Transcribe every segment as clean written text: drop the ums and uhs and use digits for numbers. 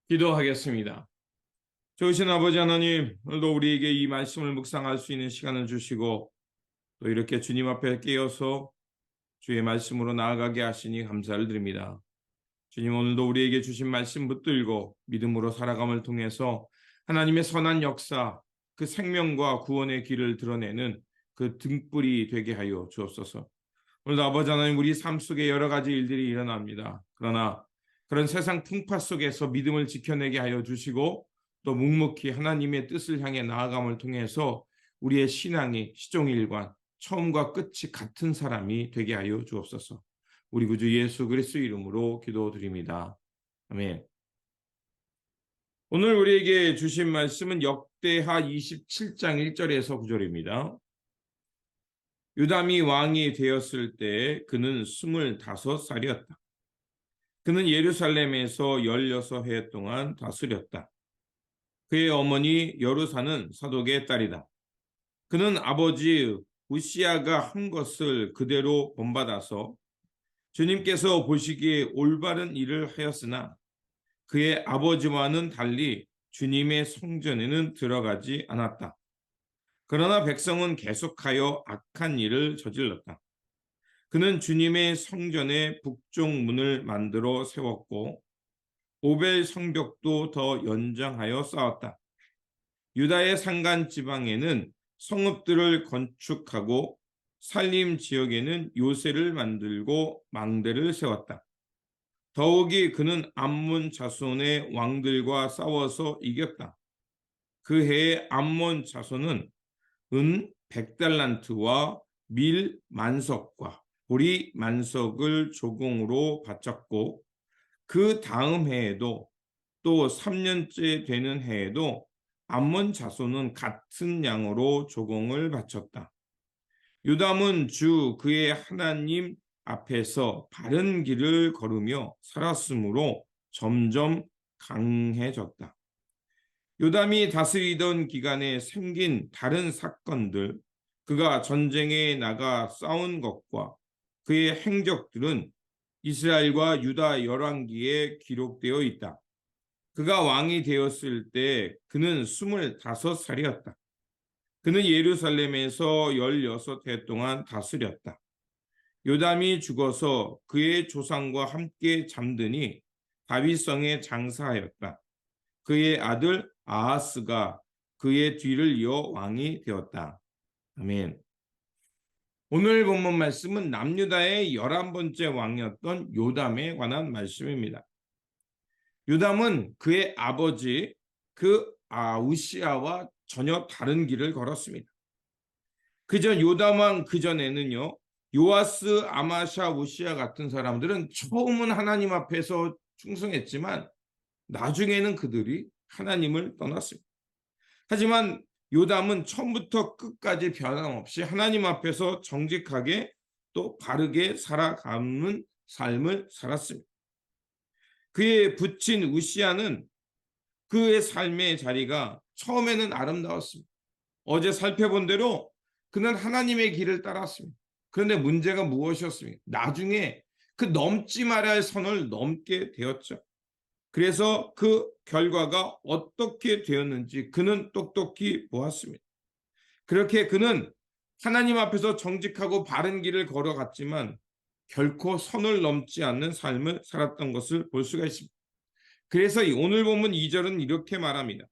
기도하겠습니다. 좋으신 아버지 하나님, 오늘도 우리에게 이 말씀을 묵상할 수 있는 시간을 주시고 또 이렇게 주님 앞에 깨어서 주의 말씀으로 나아가게 하시니 감사를 드립니다. 주님, 오늘도 우리에게 주신 말씀 붙들고 믿음으로 살아감을 통해서 하나님의 선한 역사, 그 생명과 구원의 길을 드러내는 그 등불이 되게 하여 주옵소서. 오늘도 아버지 하나님, 우리 삶 속에 여러 가지 일들이 일어납니다. 그러나 그런 세상 풍파 속에서 믿음을 지켜내게 하여 주시고 또 묵묵히 하나님의 뜻을 향해 나아감을 통해서 우리의 신앙이 시종일관 처음과 끝이 같은 사람이 되게 하여 주옵소서. 우리 구주 예수 그리스도 이름으로 기도드립니다. 아멘. 오늘 우리에게 주신 말씀은 역대하 27장 1절에서 9절입니다. 요담이 왕이 되었을 때 그는 25살이었다. 그는 예루살렘에서 16해 동안 다스렸다. 그의 어머니 여루사는 사독의 딸이다. 그는 아버지 우시야가 한 것을 그대로 본받아서 주님께서 보시기에 올바른 일을 하였으나 그의 아버지와는 달리 주님의 성전에는 들어가지 않았다. 그러나 백성은 계속하여 악한 일을 저질렀다. 그는 주님의 성전의 북쪽 문을 만들어 세웠고 오벨 성벽도 더 연장하여 쌓았다. 유다의 산간 지방에는 성읍들을 건축하고 살림 지역에는 요새를 만들고 망대를 세웠다. 더욱이 그는 암몬 자손의 왕들과 싸워서 이겼다. 그 해에 암몬 자손은 은 100달란트와 밀 만석과 보리 만석을 조공으로 바쳤고 그 다음 해에도 또 3년째 되는 해에도 암몬 자손은 같은 양으로 조공을 바쳤다. 요담은 주 그의 하나님 앞에서 바른 길을 걸으며 살았으므로 점점 강해졌다. 요담이 다스리던 기간에 생긴 다른 사건들, 그가 전쟁에 나가 싸운 것과 그의 행적들은 이스라엘과 유다 열왕기에 기록되어 있다. 그가 왕이 되었을 때 그는 25살이었다. 그는 예루살렘에서 16해 동안 다스렸다. 요담이 죽어서 그의 조상과 함께 잠드니 다윗성에 장사하였다. 그의 아들 아하스가 그의 뒤를 이어 왕이 되었다. 아멘. 오늘 본문 말씀은 남유다의 11번째 왕이었던 요담에 관한 말씀입니다. 요담은 그의 아버지 우시야와 전혀 다른 길을 걸었습니다. 그저 요담 왕 그전에는요, 요아스, 아마샤, 우시야 같은 사람들은 처음은 하나님 앞에서 충성했지만 나중에는 그들이 하나님을 떠났습니다. 하지만 요담은 처음부터 끝까지 변함없이 하나님 앞에서 정직하게 또 바르게 살아가는 삶을 살았습니다. 그의 부친 우시야는 그의 삶의 자리가 처음에는 아름다웠습니다. 어제 살펴본 대로 그는 하나님의 길을 따랐습니다. 그런데 문제가 무엇이었습니까? 나중에 그 넘지 말아야 할 선을 넘게 되었죠. 그래서 그 결과가 어떻게 되었는지 그는 똑똑히 보았습니다. 그렇게 그는 하나님 앞에서 정직하고 바른 길을 걸어갔지만 결코 선을 넘지 않는 삶을 살았던 것을 볼 수가 있습니다. 그래서 오늘 본문 2절은 이렇게 말합니다.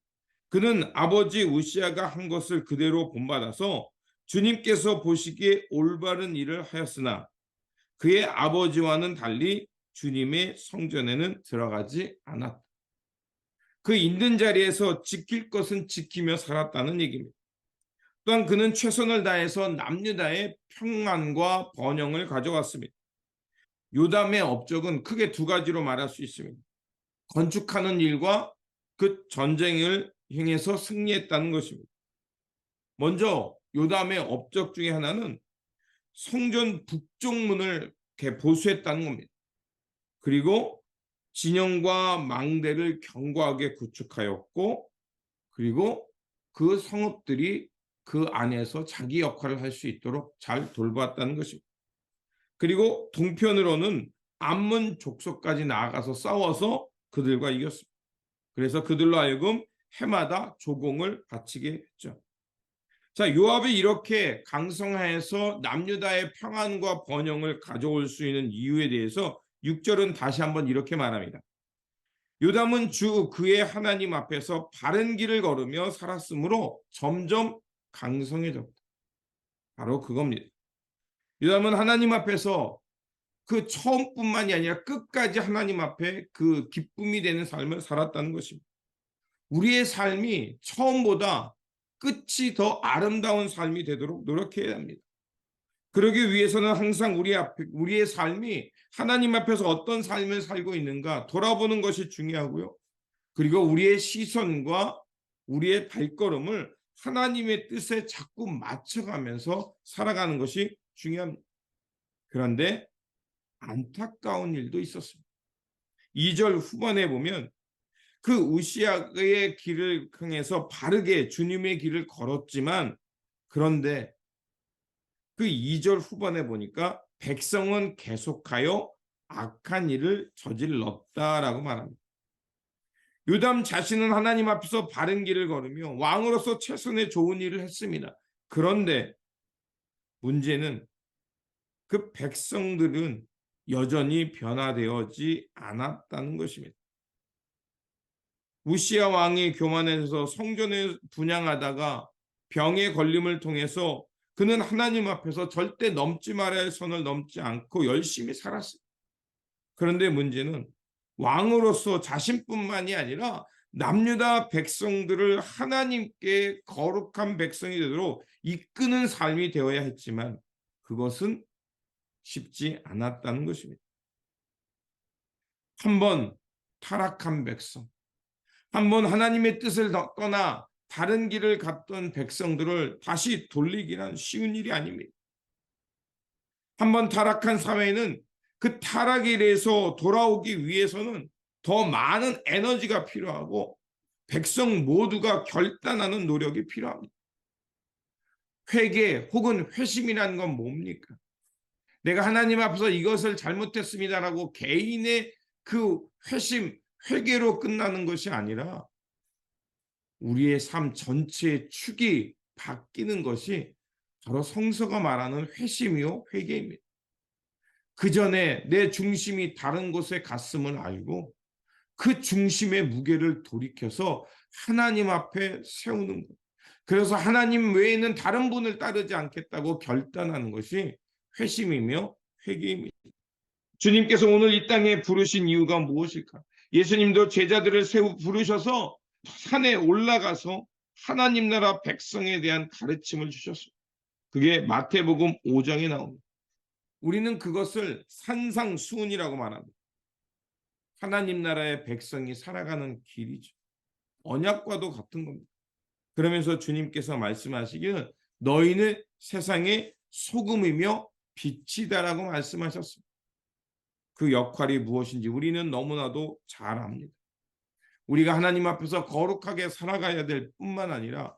그는 아버지 우시야가 한 것을 그대로 본받아서 주님께서 보시기에 올바른 일을 하였으나 그의 아버지와는 달리 주님의 성전에는 들어가지 않았다. 그 있는 자리에서 지킬 것은 지키며 살았다는 얘기입니다. 또한 그는 최선을 다해서 남유다의 평안과 번영을 가져왔습니다. 요담의 업적은 크게 두 가지로 말할 수 있습니다. 건축하는 일과 그 전쟁을 행해서 승리했다는 것입니다. 먼저 요담의 업적 중에 하나는 성전 북쪽 문을 보수했다는 겁니다. 그리고 진영과 망대를 견고하게 구축하였고, 그리고 그 성읍들이 그 안에서 자기 역할을 할 수 있도록 잘 돌봤다는 것입니다. 그리고 동편으로는 암몬 족속까지 나아가서 싸워서 그들과 이겼습니다. 그래서 그들로 하여금 해마다 조공을 바치게 했죠. 자, 요압이 이렇게 강성하여서 남유다의 평안과 번영을 가져올 수 있는 이유에 대해서 6절은 다시 한번 이렇게 말합니다. 요담은 주 그의 하나님 앞에서 바른 길을 걸으며 살았으므로 점점 강성해졌다. 바로 그겁니다. 요담은 하나님 앞에서 그 처음뿐만이 아니라 끝까지 하나님 앞에 그 기쁨이 되는 삶을 살았다는 것입니다. 우리의 삶이 처음보다 끝이 더 아름다운 삶이 되도록 노력해야 합니다. 그러기 위해서는 항상 우리의 삶이 하나님 앞에서 어떤 삶을 살고 있는가 돌아보는 것이 중요하고요. 그리고 우리의 시선과 우리의 발걸음을 하나님의 뜻에 자꾸 맞춰가면서 살아가는 것이 중요합니다. 그런데 안타까운 일도 있었습니다. 2절 후반에 보면 그 우시아의 길을 향해서 바르게 주님의 길을 걸었지만, 그런데 그 2절 후반에 보니까 백성은 계속하여 악한 일을 저질렀다라고 말합니다. 요담 자신은 하나님 앞에서 바른 길을 걸으며 왕으로서 최선의 좋은 일을 했습니다. 그런데 문제는 그 백성들은 여전히 변화되어지 않았다는 것입니다. 우시아 왕이 교만해서 성전을 분향하다가 병의 걸림을 통해서 그는 하나님 앞에서 절대 넘지 말아야 할 선을 넘지 않고 열심히 살았어요. 그런데 문제는 왕으로서 자신뿐만이 아니라 남유다 백성들을 하나님께 거룩한 백성이 되도록 이끄는 삶이 되어야 했지만 그것은 쉽지 않았다는 것입니다. 한번 타락한 백성, 한번 하나님의 뜻을 떠나 다른 길을 갔던 백성들을 다시 돌리기는 쉬운 일이 아닙니다. 한번 타락한 사회는 그 타락에 대해서 돌아오기 위해서는 더 많은 에너지가 필요하고 백성 모두가 결단하는 노력이 필요합니다. 회개 혹은 회심이라는 건 뭡니까? 내가 하나님 앞에서 이것을 잘못했습니다라고 개인의 그 회심, 회개로 끝나는 것이 아니라 우리의 삶 전체의 축이 바뀌는 것이 바로 성서가 말하는 회심이요 회개입니다. 그 전에 내 중심이 다른 곳에 갔음을 알고 그 중심의 무게를 돌이켜서 하나님 앞에 세우는 것. 그래서 하나님 외에는 다른 분을 따르지 않겠다고 결단하는 것이 회심이며 회개입니다. 주님께서 오늘 이 땅에 부르신 이유가 무엇일까? 예수님도 제자들을 부르셔서 산에 올라가서 하나님 나라 백성에 대한 가르침을 주셨어요. 그게 마태복음 5장에 나옵니다. 우리는 그것을 산상수훈이라고 말합니다. 하나님 나라의 백성이 살아가는 길이죠. 언약과도 같은 겁니다. 그러면서 주님께서 말씀하시기는 너희는 세상의 소금이며 빛이다라고 말씀하셨습니다. 그 역할이 무엇인지 우리는 너무나도 잘 압니다. 우리가 하나님 앞에서 거룩하게 살아가야 될 뿐만 아니라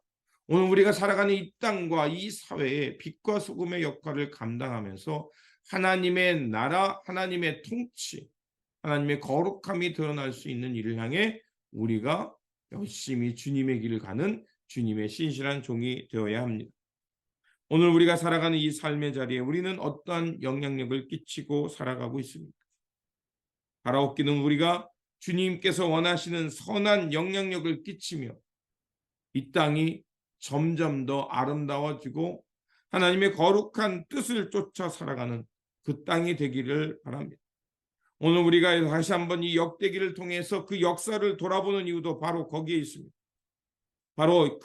오늘 우리가 살아가는 이 땅과 이 사회에 빛과 소금의 역할을 감당하면서 하나님의 나라, 하나님의 통치, 하나님의 거룩함이 드러날 수 있는 일을 향해 우리가 열심히 주님의 길을 가는 주님의 신실한 종이 되어야 합니다. 오늘 우리가 살아가는 이 삶의 자리에 우리는 어떠한 영향력을 끼치고 살아가고 있습니까? 바라옵기는 우리가 주님께서 원하시는 선한 영향력을 끼치며 이 땅이 점점 더 아름다워지고 하나님의 거룩한 뜻을 쫓아 살아가는 그 땅이 되기를 바랍니다. 오늘 우리가 다시 한번 이 역대기를 통해서 그 역사를 돌아보는 이유도 바로 거기에 있습니다. 바로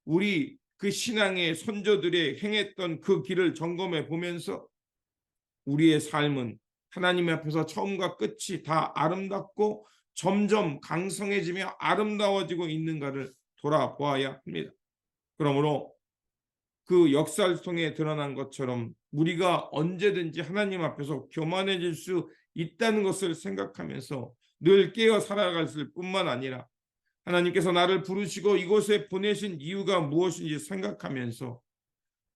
우리 신앙의 선조들의 행했던 그 길을 점검해 보면서 우리의 삶은 하나님 앞에서 처음과 끝이 다 아름답고 점점 강성해지며 아름다워지고 있는가를 돌아보아야 합니다. 그러므로 그 역사를 통해 드러난 것처럼 우리가 언제든지 하나님 앞에서 교만해질 수 있다는 것을 생각하면서 늘 깨어 살아갈 뿐만 아니라 하나님께서 나를 부르시고 이곳에 보내신 이유가 무엇인지 생각하면서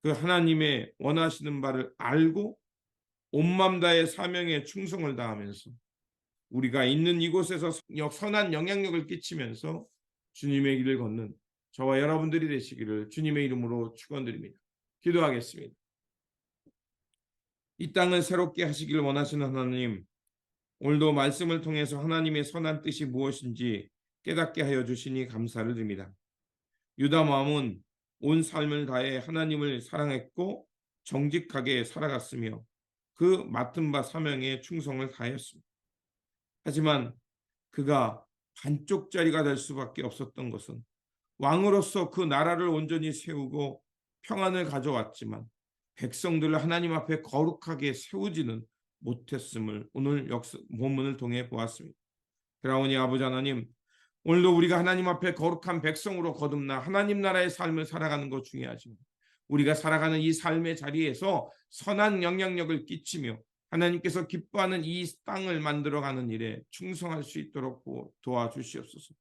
그 하나님의 원하시는 바를 알고 온맘 다해 사명에 충성을 다하면서 우리가 있는 이곳에서 선한 영향력을 끼치면서 주님의 길을 걷는 저와 여러분들이 되시기를 주님의 이름으로 축원드립니다. 기도하겠습니다. 이 땅을 새롭게 하시기를 원하시는 하나님, 오늘도 말씀을 통해서 하나님의 선한 뜻이 무엇인지 깨닫게 하여 주시니 감사를 드립니다. 유다 마음은 온 삶을 다해 하나님을 사랑했고 정직하게 살아갔으며 그 맡은 바 사명에 충성을 다했습니다. 하지만 그가 반쪽짜리가 될 수밖에 없었던 것은 왕으로서 그 나라를 온전히 세우고 평안을 가져왔지만 백성들을 하나님 앞에 거룩하게 세우지는 못했음을 오늘 본문을 통해 보았습니다. 그러니 아버지 하나님, 오늘도 우리가 하나님 앞에 거룩한 백성으로 거듭나 하나님 나라의 삶을 살아가는 것 중요하지만 우리가 살아가는 이 삶의 자리에서 선한 영향력을 끼치며 하나님께서 기뻐하는 이 땅을 만들어가는 일에 충성할 수 있도록 도와주시옵소서.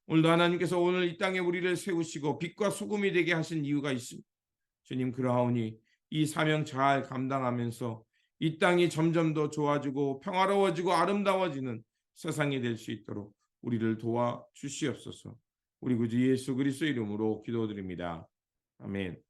오늘도 하나님께서 오늘 이 땅에 우리를 세우시고 빛과 소금이 되게 하신 이유가 있습니다. 주님, 그러하오니 이 사명 잘 감당하면서 이 땅이 점점 더 좋아지고 평화로워지고 아름다워지는 세상이 될 수 있도록 우리를 도와주시옵소서. 우리 구주 예수 그리스도 이름으로 기도드립니다. 아멘.